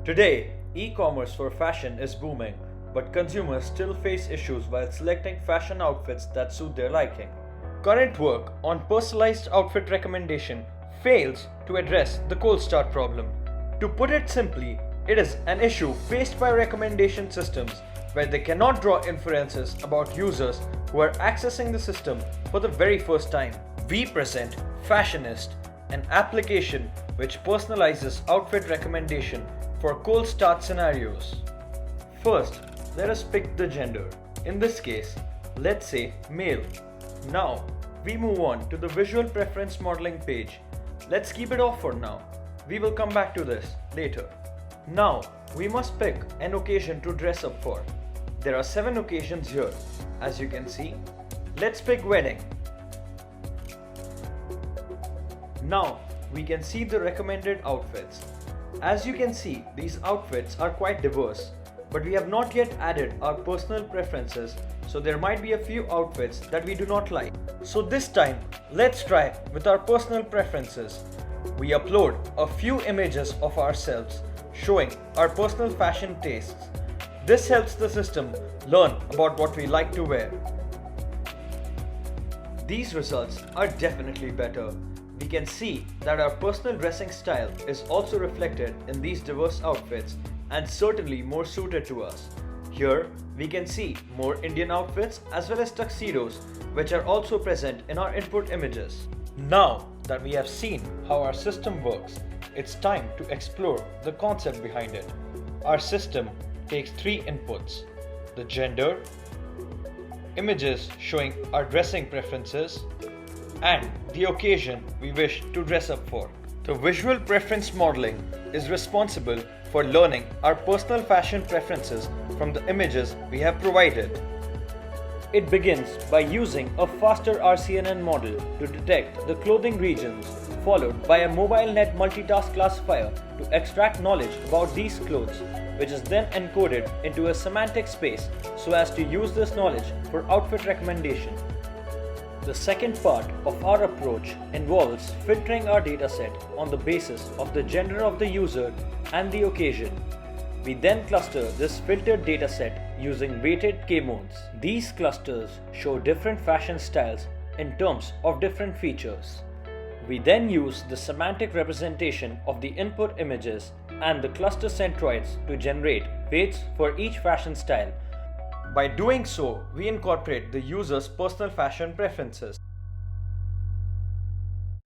Today, e-commerce for fashion is booming, but consumers still face issues while selecting fashion outfits that suit their liking. Current work on personalized outfit recommendation fails to address the cold start problem. To put it simply, it is an issue faced by recommendation systems where they cannot draw inferences about users who are accessing the system for the very first time. We present Fashionist, an application which personalizes outfit recommendation for cold start scenarios. First, let us pick the gender. In this case, let's say male. Now, we move on to the visual preference modeling page. Let's keep it off for now. We will come back to this later. Now, we must pick an occasion to dress up for. There are 7 occasions here, as you can see. Let's pick wedding. Now, we can see the recommended outfits. As you can see, these outfits are quite diverse, but we have not yet added our personal preferences, so there might be a few outfits that we do not like. So this time, let's try with our personal preferences. We upload a few images of ourselves showing our personal fashion tastes. This helps the system learn about what we like to wear. These results are definitely better. We can see that our personal dressing style is also reflected in these diverse outfits and certainly more suited to us. Here, we can see more Indian outfits as well as tuxedos, which are also present in our input images. Now that we have seen how our system works, it's time to explore the concept behind it. Our system takes 3 inputs: the gender, images showing our dressing preferences, and the occasion we wish to dress up for. The visual preference modeling is responsible for learning our personal fashion preferences from the images we have provided. It begins by using a faster RCNN model to detect the clothing regions, followed by a mobile net multitask classifier to extract knowledge about these clothes, which is then encoded into a semantic space so as to use this knowledge for outfit recommendation. The second part of our approach involves filtering our dataset on the basis of the gender of the user and the occasion. We then cluster this filtered dataset using weighted k-modes. These clusters show different fashion styles in terms of different features. We then use the semantic representation of the input images and the cluster centroids to generate weights for each fashion style. By doing so, we incorporate the user's personal fashion preferences.